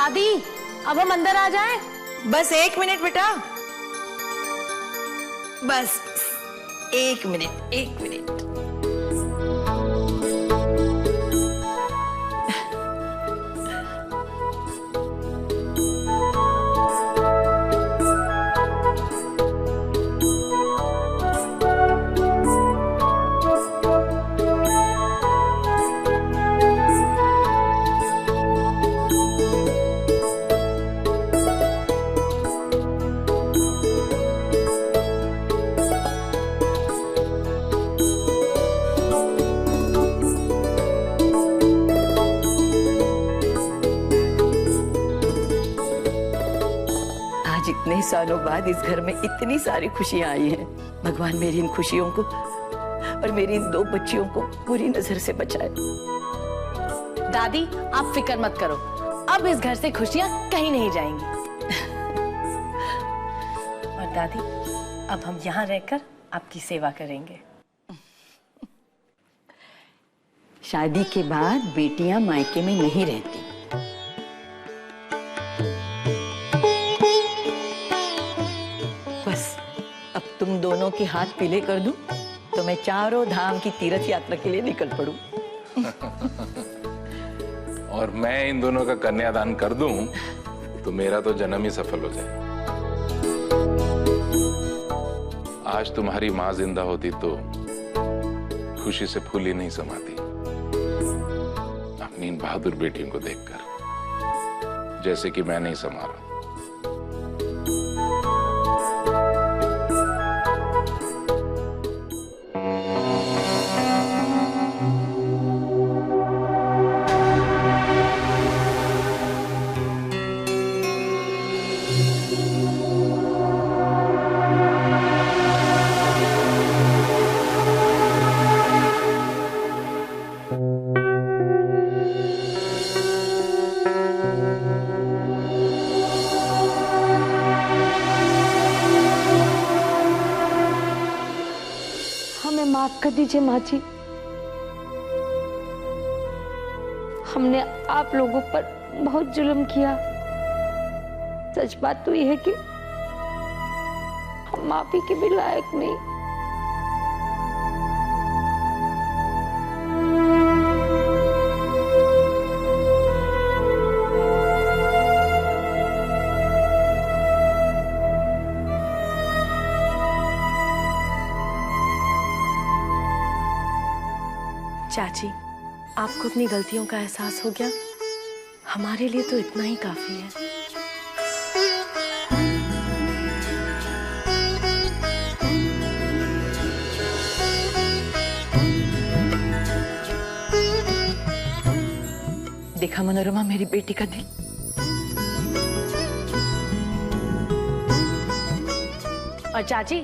दादी अब हम अंदर आ जाएं? बस 1 मिनट बेटा, बस 1 मिनट 1 मिनट। इतने सालों बाद इस घर में इतनी सारी खुशियां आई हैं। भगवान मेरी इन खुशियों को और मेरी इन 2 बच्चियों को बुरी नजर से बचाए। दादी आप फिक्र मत करो, अब इस घर से खुशियां कहीं नहीं जाएंगी। और दादी अब हम यहाँ रहकर आपकी सेवा करेंगे। शादी के बाद बेटियां मायके में नहीं रहती। बस अब तुम दोनों के हाथ पीले कर दूं तो मैं चारों धाम की तीर्थ यात्रा के लिए निकल पड़ूं। और मैं इन दोनों का कन्यादान कर दूं तो मेरा तो जन्म ही सफल हो जाए। आज तुम्हारी माँ जिंदा होती तो खुशी से फूल ही नहीं समाती अपनी इन बहादुर बेटियों को देखकर, जैसे कि मैं नहीं समा रहा। माफ कर दीजिए माँ जी, हमने आप लोगों पर बहुत जुल्म किया। सच बात तो यह है कि हम माफी के भी लायक नहीं। चाची आपको अपनी गलतियों का एहसास हो गया, हमारे लिए तो इतना ही काफी है। देखा मनोरमा मेरी बेटी का दिल। और चाची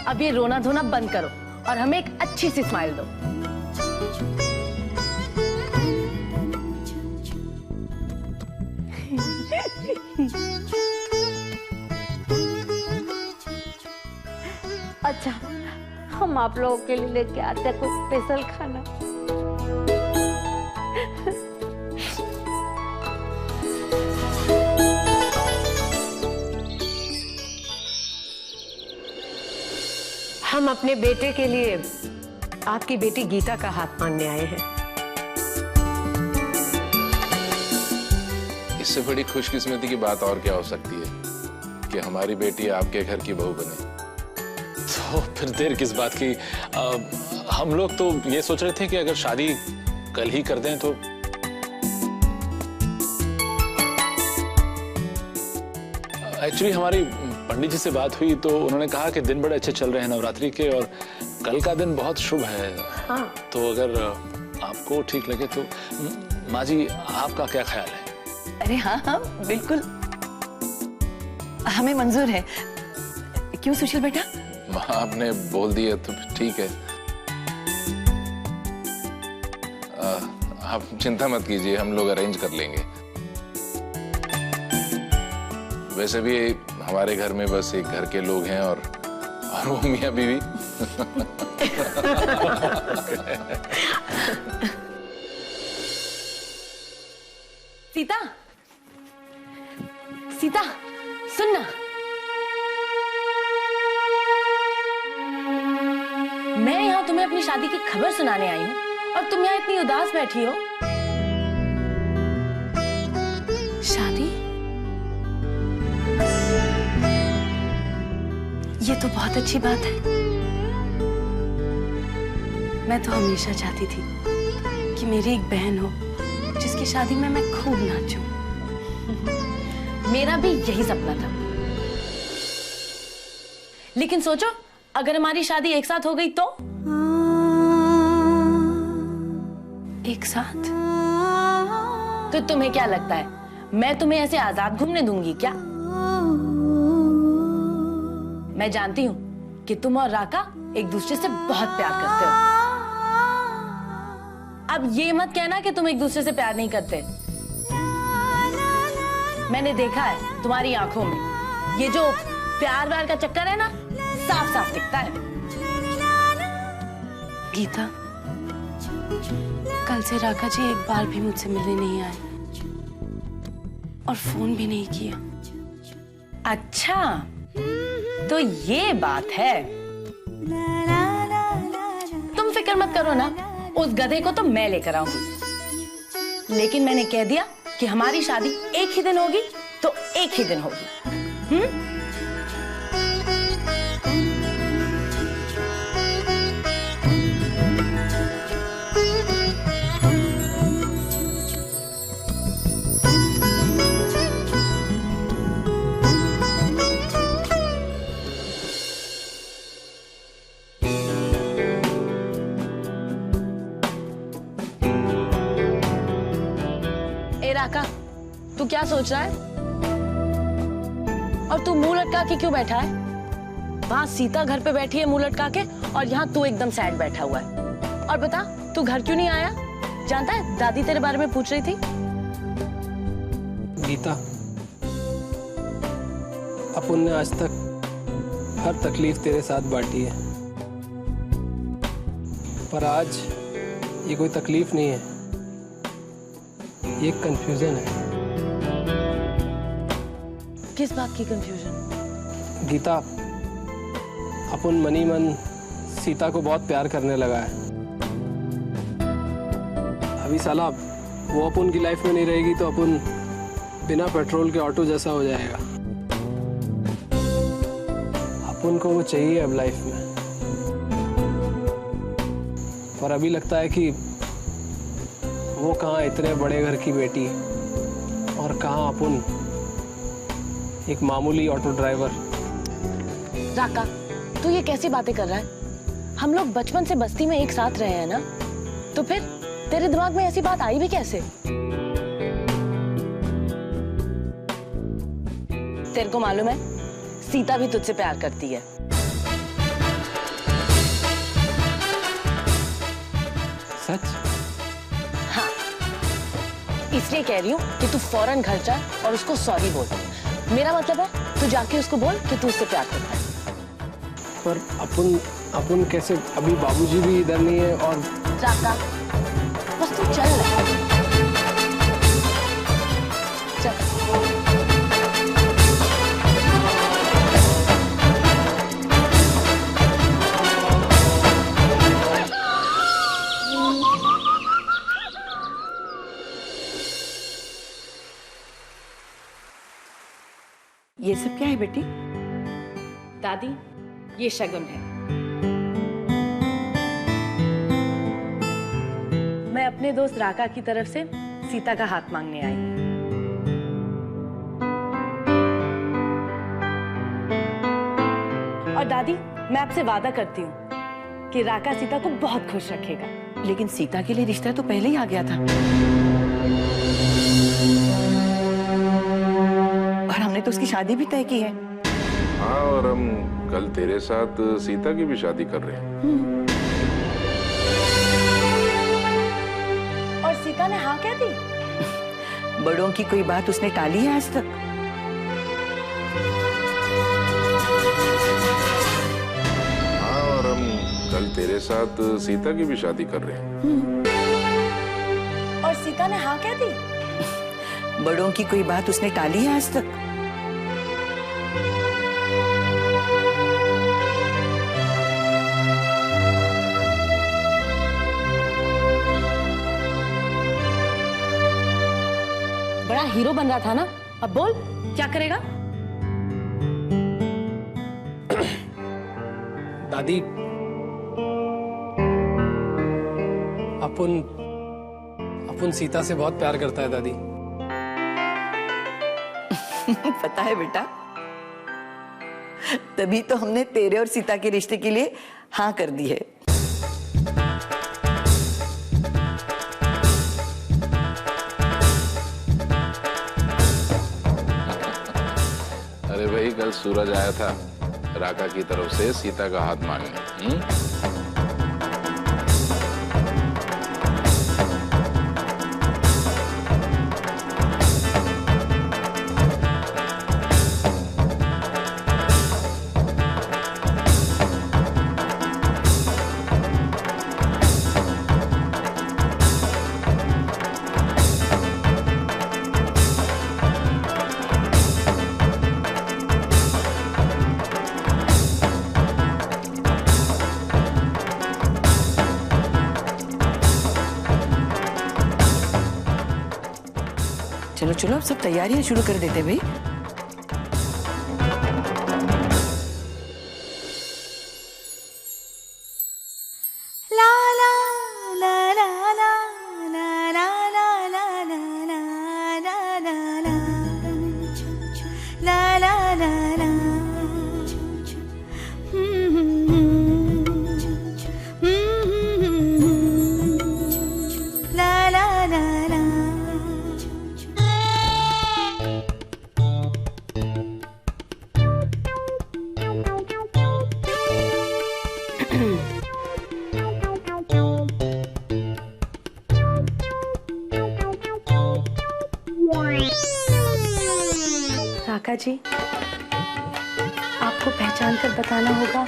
अब ये रोना धोना बंद करो और हमें एक अच्छी सी स्माइल दो। अच्छा, हम आप लोगों के लिए लेके आते हैं कुछ स्पेशल खाना। हम अपने बेटे के लिए आपकी बेटी गीता का हाथ मांगने आए हैं। इससे बड़ी खुशकिस्मती की बात और क्या हो सकती है कि हमारी बेटी आपके घर की बहू बने। तो फिर देर किस बात की? हम लोग तो ये सोच रहे थे कि अगर शादी कल ही कर दें तो। एक्चुअली हमारी पंडित जी से बात हुई तो उन्होंने कहा कि दिन बड़े अच्छे चल रहे हैं नवरात्रि के और कल का दिन बहुत शुभ है। हाँ। तो अगर आपको ठीक लगे तो माँ जी आपका क्या ख्याल है? अरे हाँ हाँ बिल्कुल, हमें मंजूर है। क्यों सुशील बेटा? माँ आपने बोल दिया तो ठीक है। आप चिंता मत कीजिए, हम लोग अरेंज कर लेंगे। वैसे भी हमारे घर में बस एक घर के लोग हैं और वो मियाँ बीवी। सीता सीता सुन ना, मैं यहाँ तुम्हें अपनी शादी की खबर सुनाने आई हूँ और तुम यहाँ इतनी उदास बैठी हो। शादी? ये तो बहुत अच्छी बात है। मैं तो हमेशा चाहती थी कि मेरी एक बहन हो जिसकी शादी में मैं खूब नाचूं। मेरा भी यही सपना था। लेकिन सोचो, अगर हमारी शादी एक साथ हो गई तो? एक साथ? तो तुम्हें क्या लगता है, मैं तुम्हें ऐसे आजाद घूमने दूंगी क्या? मैं जानती हूं कि तुम और राका एक दूसरे से बहुत प्यार करते हो। अब ये मत कहना कि तुम एक दूसरे से प्यार नहीं करते। मैंने देखा है तुम्हारी आंखों में ये जो प्यार व्यार का चक्कर है ना, साफ साफ दिखता है। गीता, कल से राका जी एक बार भी मुझसे मिलने नहीं आए और फोन भी नहीं किया। अच्छा, तो ये बात है। तुम फिक्र मत करो ना, उस गधे को तो मैं लेकर आऊंगी। लेकिन मैंने कह दिया कि हमारी शादी एक ही दिन होगी तो एक ही दिन होगी। राका, तू क्या सोच रहा है? और तू मुंह लटका के क्यों बैठा है? वहां सीता घर पे बैठी है मुंह लटका के, और यहाँ तू एकदम सैड बैठा हुआ है। और बता, तू घर क्यों नहीं आया? जानता है, दादी तेरे बारे में पूछ रही थी। गीता, अपन ने आज तक हर तकलीफ तेरे साथ बांटी है, पर आज ये कोई तकलीफ नहीं है, ये कंफ्यूजन है। किस बात की कंफ्यूजन? गीता, अपन मनी मन सीता को बहुत प्यार करने लगा है। अभी साला वो अपन की लाइफ में नहीं रहेगी तो अपन बिना पेट्रोल के ऑटो जैसा हो जाएगा। अपन को वो चाहिए अब लाइफ में, पर अभी लगता है कि वो कहाँ इतने बड़े घर की बेटी और कहाँ अपन एक मामूली ऑटो ड्राइवर। राका, तू ये कैसी बातें कर रहा है? हम लोग बचपन से बस्ती में एक साथ रहे हैं ना, तो फिर तेरे दिमाग में ऐसी बात आई भी कैसे? तेरे को मालूम है, सीता भी तुझसे प्यार करती है। सच? हाँ, इसलिए कह रही हूँ कि तू फौरन घर जा और उसको सॉरी बोल। मेरा मतलब है, तू जाके उसको बोल कि तू उससे प्यार करता है। पर अपन कैसे? अभी बाबूजी भी इधर नहीं है और राका, बस तू चल ना। चल। ये सब क्या है बेटी? दादी, ये शगुन है। मैं अपने दोस्त राका की तरफ से सीता का हाथ मांगने आई। और दादी, मैं आपसे वादा करती हूँ कि राका सीता को बहुत खुश रखेगा। लेकिन सीता के लिए रिश्ता तो पहले ही आ गया था, और हमने तो उसकी शादी भी तय की है। हाँ, और हम कल तेरे साथ सीता की भी शादी कर रहे हैं। और सीता ने हाँ कह दी? बड़ों की कोई बात उसने टाली है आज तक? हाँ, और हम कल तेरे साथ सीता की भी शादी कर रहे हैं। और सीता ने हाँ कह दी? बड़ों की कोई बात उसने टाली है आज तक? बड़ा हीरो बन रहा था ना, अब बोल क्या करेगा? दादी, अपुन सीता से बहुत प्यार करता है दादी। पता है बेटा, तभी तो हमने तेरे और सीता के रिश्ते के लिए हाँ कर दी है। अरे भाई, कल सूरज आया था राका की तरफ से सीता का हाथ मांगने। चलो चलो, अब सब तैयारियां शुरू कर देते भाई। राका जी, आपको पहचान कर बताना होगा।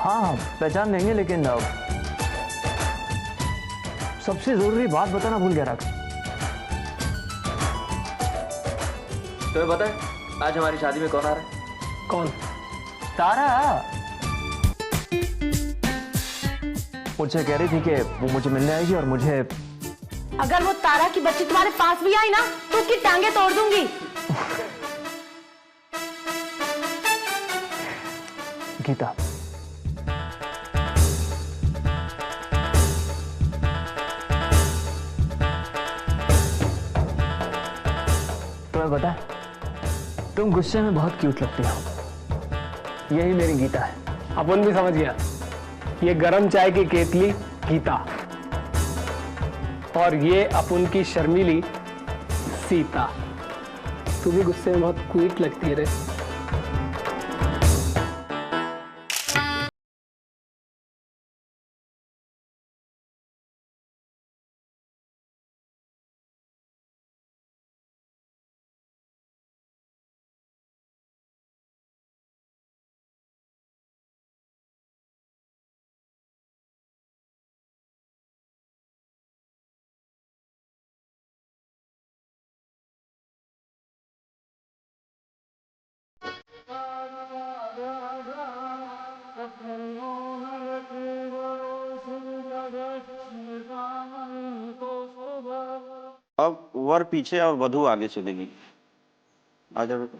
हाँ, पहचान लेंगे, लेकिन सबसे जरूरी बात बताना भूल गया राका। तुम्हें पता है आज हमारी शादी में कौन आ रहा है? कौन? तारा। मुझसे कह रही थी कि वो मुझे मिलने आएगी और मुझे, अगर वो तारा की बच्ची तुम्हारे पास भी आई ना तो उसकी टांगे तोड़ दूंगी। गीता, तुम्हें पता है तुम गुस्से में बहुत क्यूट लगती हो। यही मेरी गीता है। अपन भी समझ गया, ये गरम चाय की केतली गीता और ये अपुन की शर्मीली सीता। तू भी गुस्से में बहुत क्यूट लगती है रे। अब वर पीछे और वधू आगे चलेगी। आ जाओ बेटा।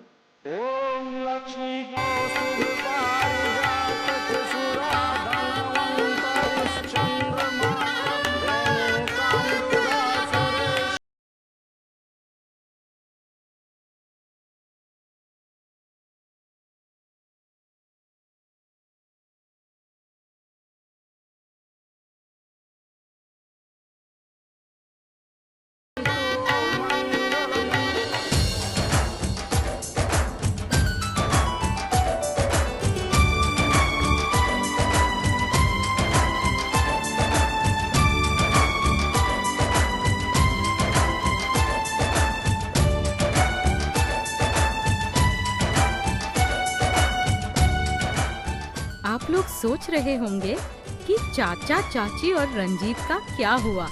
लोग सोच रहे होंगे कि चाचा चाची और रंजीत का क्या हुआ।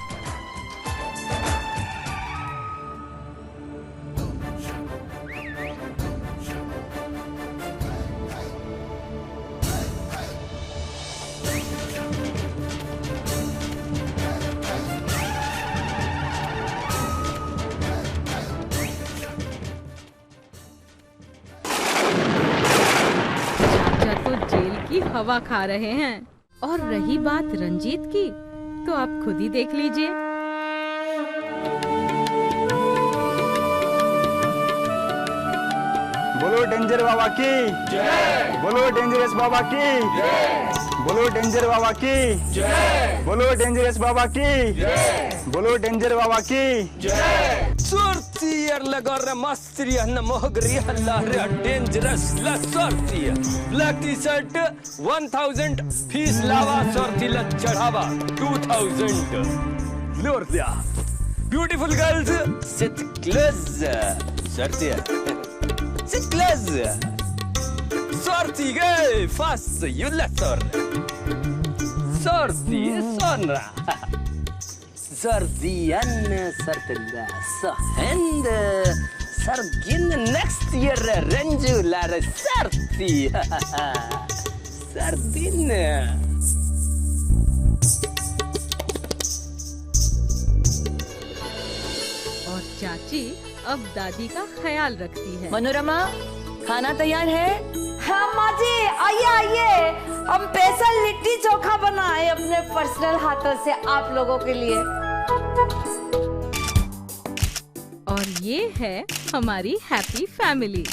हवा खा रहे हैं। और रही बात रंजीत की, तो आप खुद ही देख लीजिए। बोलो डेंजर बाबा की जय, बोलो डेंजरस बाबा की जय, बोलो डेंजर बाबा की जय, बोलो डेंजरस बाबा की जय, बोलो डेंजर बाबा की जय। Sortier lagar masteria na mohgri Allah dangerous la sortier black t-shirt 1000 piece lava sorti la chadhawa 2000 Lordia beautiful girls sit close sortier sit close sorti gay fast you let sorti sonra Sardian Sartilla Sahend Sargin next year Ranjular Sarti Sardin और चाची अब दादी का ख्याल रखती है। मनोरमा, खाना तैयार है? हाँ माँ जी, आइए आइए, हम स्पेशल लिट्टी चोखा बनाए अपने पर्सनल हाथों से आप लोगों के लिए। और ये है हमारी हैप्पी फैमिली।